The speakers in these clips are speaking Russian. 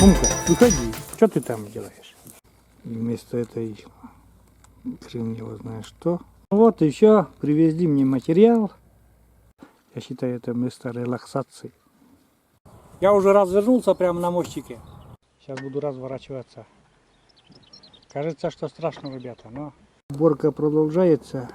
Умка, выходи. Что ты там делаешь? И вместо этой хрен его знает что. Вот еще привезли мне материал. Я считаю, это место релаксации. Я уже развернулся прямо на мостике. Сейчас буду разворачиваться. Кажется, что страшно, ребята, но уборка продолжается.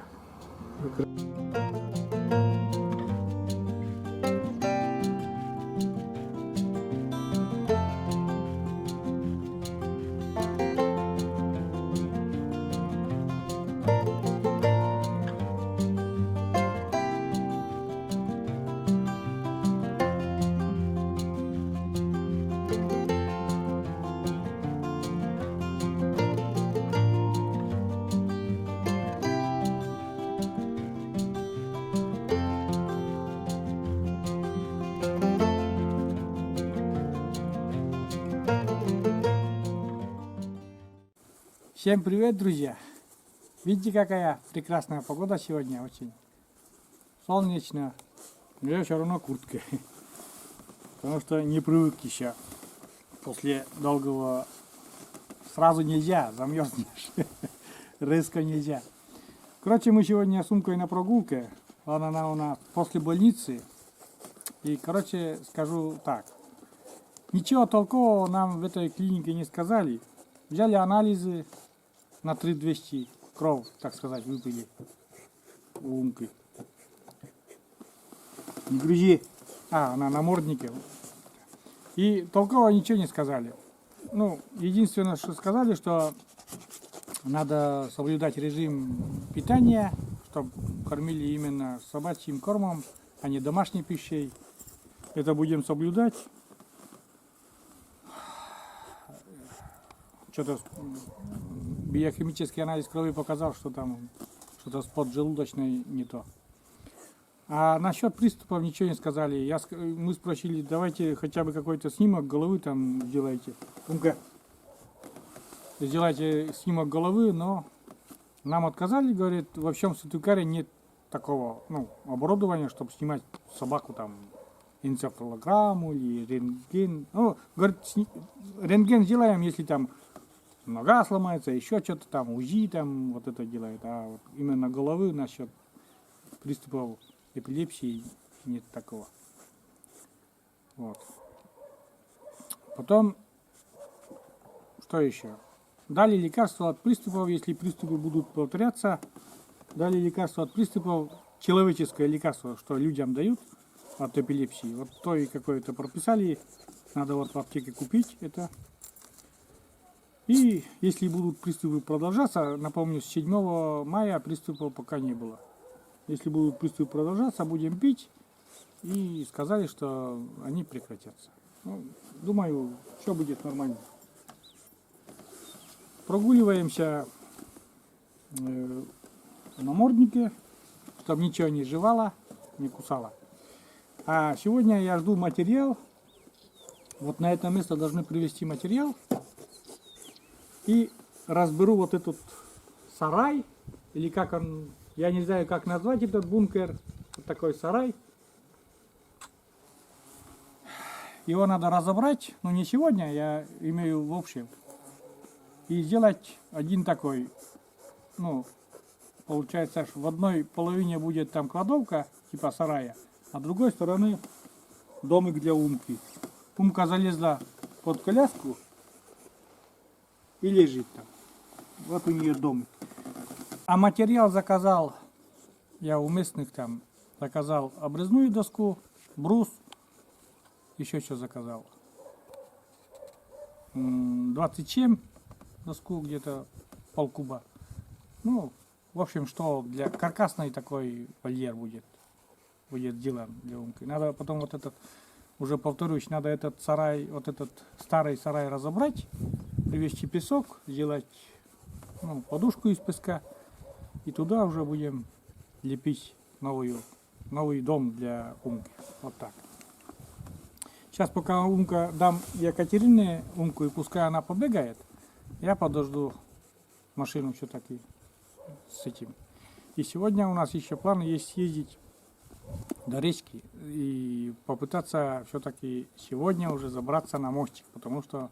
Всем привет, друзья! Видите, какая прекрасная погода сегодня, очень солнечно, но я все равно куртка, потому что не привык еще. После долгого сразу нельзя, замерзнешь, резко нельзя. Короче, мы сегодня с Умкой на прогулке, она у нас после больницы, и, короче, скажу так, ничего толкового нам в этой клинике не сказали, взяли анализы, на 3200 кровь, так сказать, выпили у Умки. Не грузи. Она на наморднике. И толково ничего не сказали. Ну, единственное, что сказали, что надо соблюдать режим питания, чтобы кормили именно собачьим кормом, а не домашней пищей. Это будем соблюдать. Что-то биохимический анализ крови показал, что там что-то с поджелудочной не то. А насчет приступов ничего не сказали. Мы спросили, давайте хотя бы какой-то снимок головы там сделайте. Умка, сделайте снимок головы, но нам отказали, говорит, во всем Сыктывкаре нет такого оборудования, чтобы снимать собаку там энцефалограмму или рентген. Ну, говорит, рентген сделаем, если там нога сломается, еще что-то там, УЗИ там вот это делает, а вот именно головы насчет приступов эпилепсии нет такого. Вот. Потом, что еще? Дали лекарства от приступов, если приступы будут повторяться, дали лекарство от приступов, человеческое лекарство, что людям дают от эпилепсии. Вот то и какое-то прописали, надо вот в аптеке купить это. И если будут приступы продолжаться, напомню, с 7 мая приступов пока не было. Если будут приступы продолжаться, будем пить. И сказали, что они прекратятся. Ну, думаю, все будет нормально. Прогуливаемся на наморднике, чтобы ничего не жевало, не кусало. А сегодня я жду материал. Вот на это место должны привезти материал. И разберу вот этот сарай, или как он, я не знаю, как назвать этот бункер, вот такой сарай. Его надо разобрать, но не сегодня, я имею в общем. И сделать один такой, получается, в одной половине будет там кладовка, типа сарая, а с другой стороны домик для Умки. Умка залезла под коляску и лежит там. Вот у нее домик. А материал заказал, я у местных там заказал обрезную доску, брус, еще что заказал. 27 доску, где-то полкуба. Ну, в общем, что для каркасной такой вольер будет сделан для Умки. Надо потом вот этот, уже повторюсь, надо этот сарай, вот этот старый сарай разобрать, привезти песок, сделать подушку из песка, и туда уже будем лепить новый дом для Умки. Вот так. Сейчас пока Умка дам Екатерине Умку, и пускай она побегает, я подожду машину все-таки с этим. И сегодня у нас еще план есть съездить до речки и попытаться все-таки сегодня уже забраться на мостик, потому что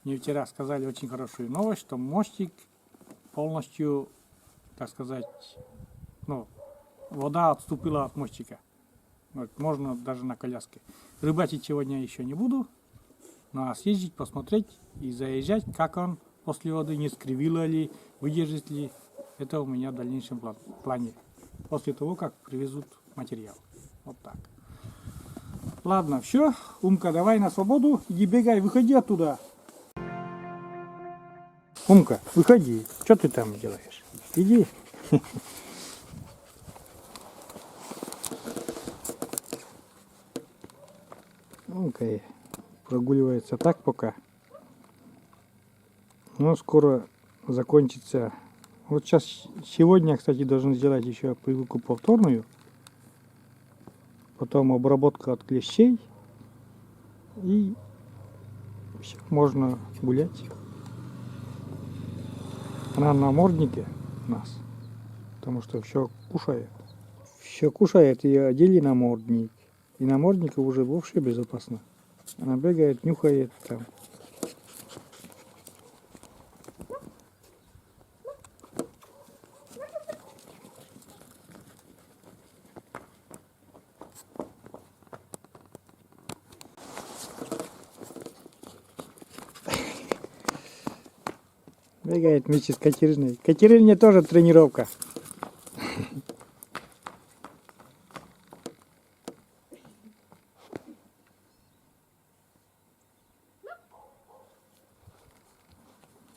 мне вчера сказали очень хорошую новость, что мостик полностью, так сказать, ну, вода отступила от мостика. Вот, можно даже на коляске. Рыбачить сегодня еще не буду, но съездить, посмотреть и заезжать, как он после воды, не скривило ли, выдержит ли. Это у меня в дальнейшем плане. После того, как привезут материал. Вот так. Ладно, все. Умка, давай на свободу. Иди бегай, выходи оттуда. Умка, выходи. Что ты там делаешь? Иди. Умка прогуливается так пока. Но скоро закончится. Вот сейчас, сегодня, кстати, должен сделать еще прививку повторную. Потом обработка от клещей. И все, можно гулять. Она на наморднике у нас. Потому что все кушает. Все кушает и одели намордник. И намордник уже вовсе безопасно. Она бегает, нюхает там. Бегает вместе с Катериной. Катерине тоже тренировка.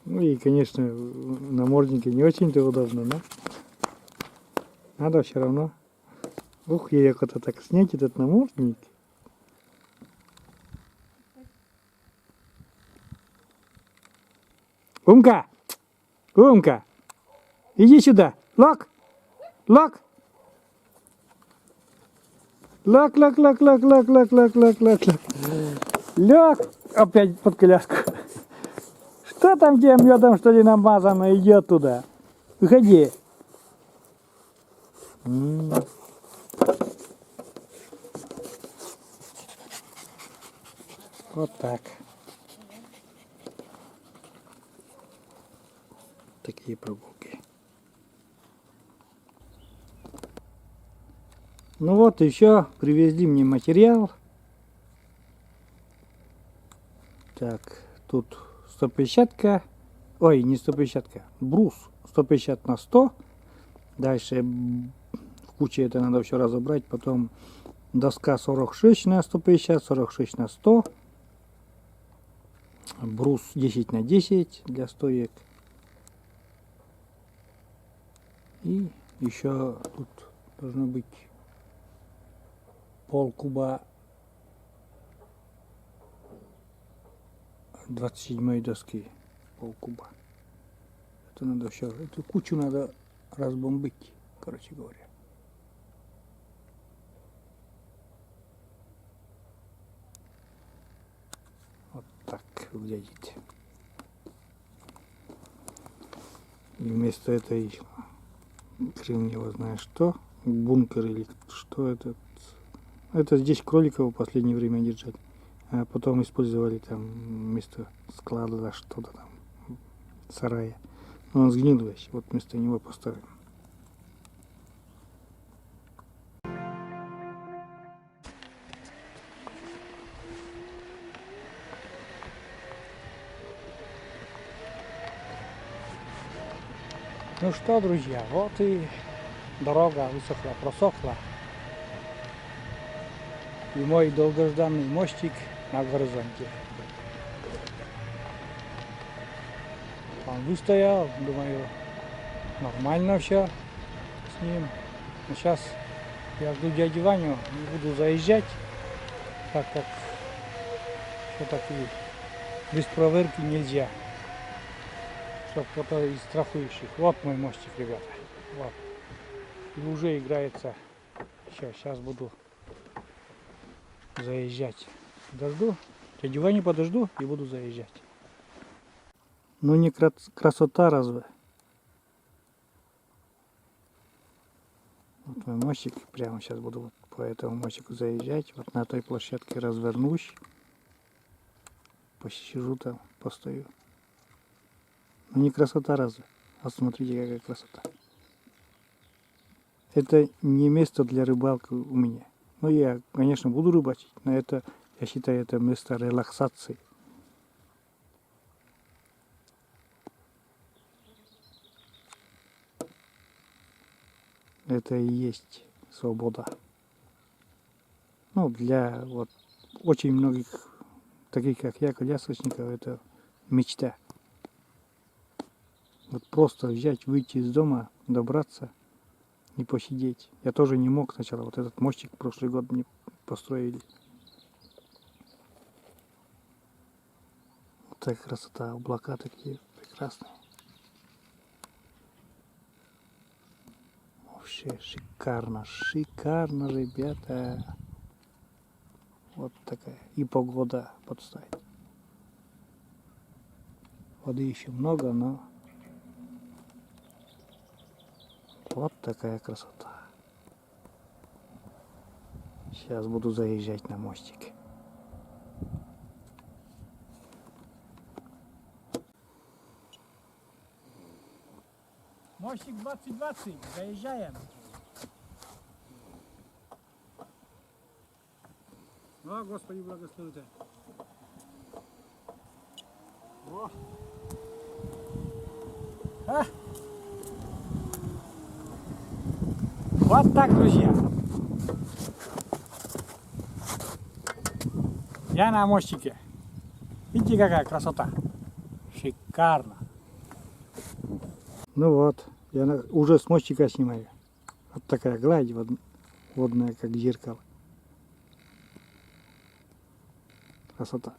Ну и, конечно, в наморднике не очень-то удобно, но надо все равно. Ух, ей как-то так снять этот намордник. Умка! Умка! Иди сюда! Лок! Лок! Лок, лок, лок, лок, лок, лок, лок, лок, лок, лок. Лёг! Опять под коляску. Что там где медом, что ли, намазано, идет туда? Выходи. Вот так. Такие прогулки. Ну вот, еще привезли мне материал. Так, тут 150-ка. Ой, не 150-ка. Брус 150 на 100. Дальше в куче это надо все разобрать. Потом доска 46 на 150, 46 на 100. Брус 10 на 10 для стоек. И еще тут должно быть полкуба 27 доски. Полкуба. Это надо все. Эту кучу надо разбомбить, короче говоря. Вот так выглядит. И вместо этой хрен его знает что, бункер или что это. Это здесь кроликов в последнее время держали. А потом использовали там вместо склада, да, что-то там, сарая. Но он сгнил весь, вот вместо него поставим. Ну что, друзья, вот и дорога высохла, просохла. И мой долгожданный мостик на горизонте. Он выстоял, думаю, нормально все с ним. Но сейчас я жду дядю Ваню, не буду заезжать, так как все-таки без проверки нельзя. Чтоб кто-то из страхующих. Вот мой мостик, ребята. Вот. И уже играется. Все, сейчас буду заезжать. Подожду. Дядю Ваню подожду и буду заезжать. Ну не красота разве? Вот мой мостик. Прямо сейчас буду вот по этому мостику заезжать. Вот на той площадке развернусь. Посижу там, постою. Ну не красота разве? Вот смотрите, какая красота. Это не место для рыбалки у меня. Ну я, конечно, буду рыбачить, но это, я считаю, это место релаксации. Это и есть свобода. Ну, для вот очень многих, таких как я, колясочников, это мечта. Вот просто взять, выйти из дома, добраться и посидеть. Я тоже не мог сначала. Вот этот мостик прошлый год мне построили. Вот такая красота, облака такие прекрасные. Вообще шикарно, шикарно, ребята. Вот такая. И погода подставит. Воды еще много, но вот такая красота. Сейчас буду заезжать на мостик. Мостик 2020. Заезжаем. О, Господи, благослови тебя. О. А. Вот так, друзья. Я на мостике. Видите, какая красота. Шикарно. Ну вот, я уже с мостика снимаю. Вот такая гладь водная, как зеркало. Красота.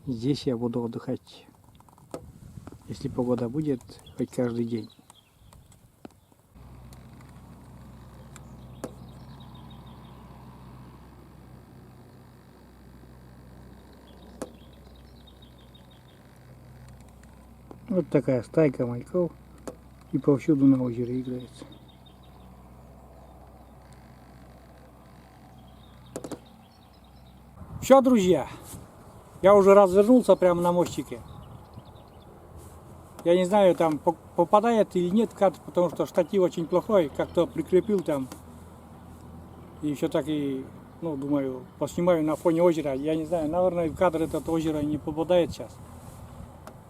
Здесь я буду отдыхать, если погода будет, хоть каждый день. Вот такая стайка мальков, и повсюду на озере играется. Все, друзья, я уже развернулся прямо на мостике. Я не знаю, там попадает или нет кадр, потому что штатив очень плохой, как-то прикрепил там. И еще так и, ну, думаю, поснимаю на фоне озера. Я не знаю, наверное, в кадр этот озеро не попадает сейчас.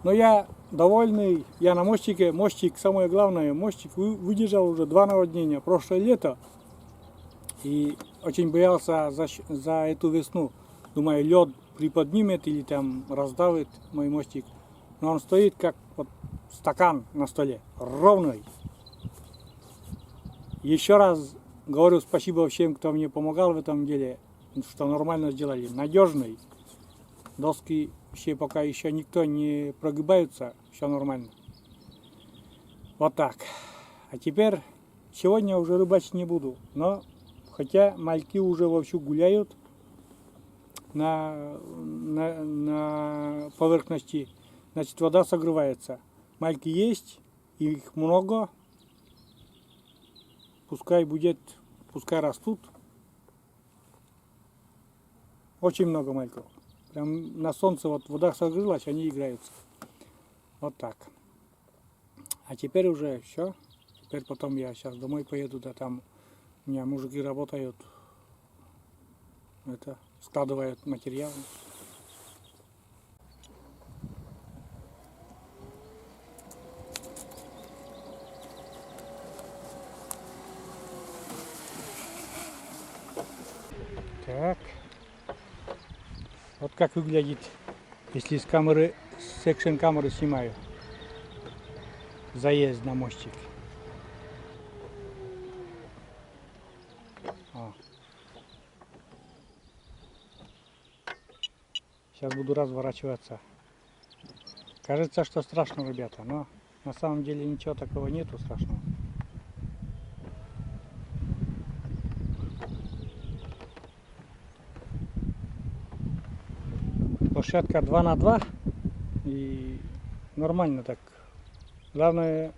Но я довольный, я на мостике. Мостик, самое главное, мостик выдержал уже 2 наводнения прошлое лето. И очень боялся за эту весну. Думаю, лед приподнимет или там раздавит мой мостик. Но он стоит как вот стакан на столе, ровный. Еще раз говорю спасибо всем, кто мне помогал в этом деле, что нормально сделали. Надежный. Доски все пока еще никто не прогибаются, все нормально. Вот так. А теперь, сегодня уже рыбачить не буду, но хотя мальки уже вовсю гуляют на поверхности, значит, вода согревается. Мальки есть, их много, пускай будет, пускай растут. Очень много мальков. Прям на солнце вот вода согрелась, они играются. Вот так. А теперь уже все. Теперь потом я сейчас домой поеду, да там у меня мужики работают, это, складывают материалы. Так. Вот как выглядит, если с камеры, с экшн камеры снимаю. Заезд на мостик. О. Сейчас буду разворачиваться. Кажется, что страшно, ребята, но на самом деле ничего такого нету страшного. Площадка 2 на 2 и нормально так. Главное,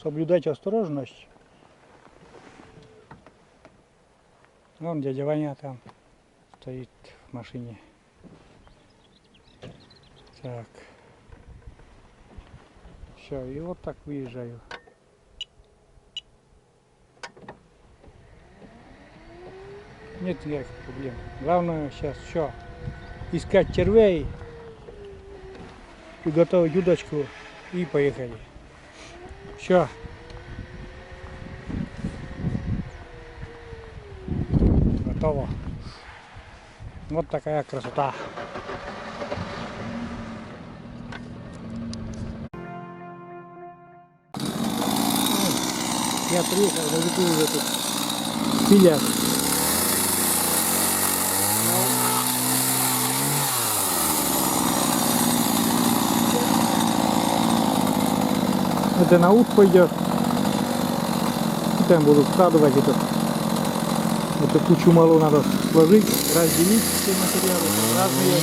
соблюдать осторожность. Вон дядя Ваня там стоит в машине. Так. Все, и вот так выезжаю. Нет никаких проблем. Главное сейчас все. Искать червей, приготовить удочку и поехали. Все. Готово. Вот такая красота. Я приехал, заведу уже тут пилят. Это на ут пойдет. И там буду складывать эту кучу малу надо сложить, разделить все материалы разные.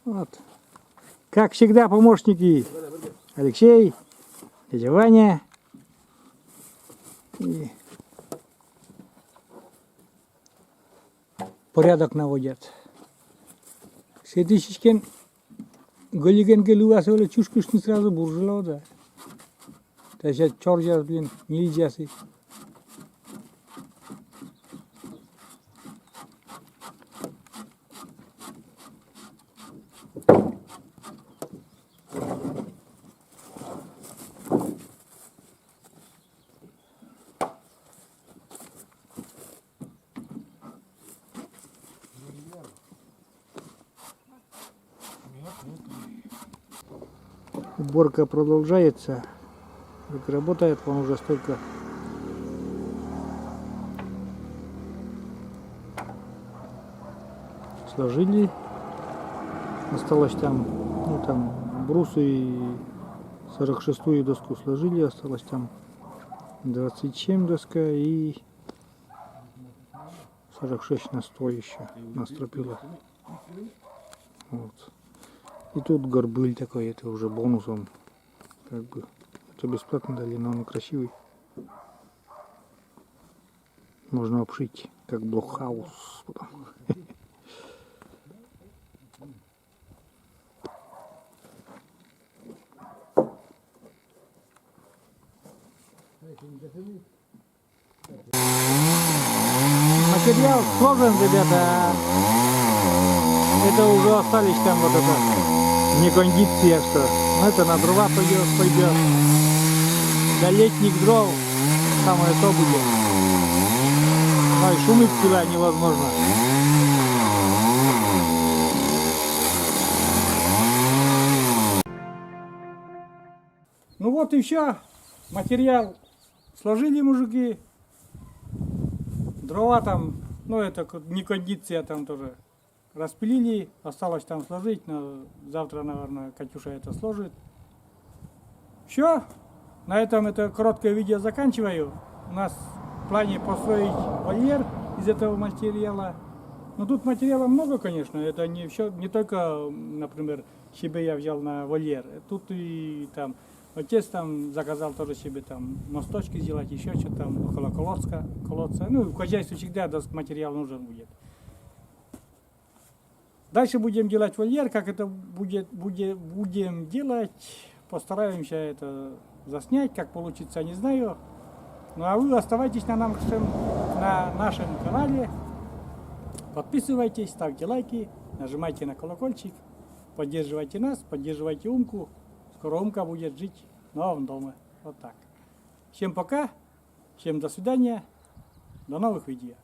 Вот. Как всегда, помощники. Алексей, дядя Ваня. И порядок наводят. Сетичкен Голигенге лювасы оле чушкушни сразу буржила да. Да сейчас чоржас, блин, нельзя си. Уборка продолжается. Как работает, он уже столько сложили. Осталось там, ну там брусы и 46-ю доску сложили. Осталось там 27 доска и 46 на 100 еще настропила. Вот. И тут горбыль такой, это уже бонусом. Как бы это бесплатно дали, но он красивый. Можно обшить, как блокхаус. Материал сложен, ребята. Это уже остались там вот это не кондиция, что. Но это на дрова пойдет. Для летних дров самое то будет. Ну и шумить сюда невозможно. Ну вот и все. Материал сложили мужики. Дрова там, ну это не кондиция там тоже. Распилили, осталось там сложить, но завтра, наверное, Катюша это сложит. Все, на этом это короткое видео заканчиваю. У нас в плане построить вольер из этого материала. Но тут материала много, конечно, это не все, не только, например, себе я взял на вольер. Тут и там отец там заказал тоже себе там мосточки сделать, еще что-то там около колодца. Ну, в хозяйстве всегда материал нужен будет. Дальше будем делать вольер, как это будем делать, постараемся это заснять, как получится, не знаю. Ну а вы оставайтесь на нашем канале, подписывайтесь, ставьте лайки, нажимайте на колокольчик, поддерживайте нас, поддерживайте Умку. Скоро Умка будет жить в новом доме. Вот так. Всем пока, всем до свидания, до новых видео.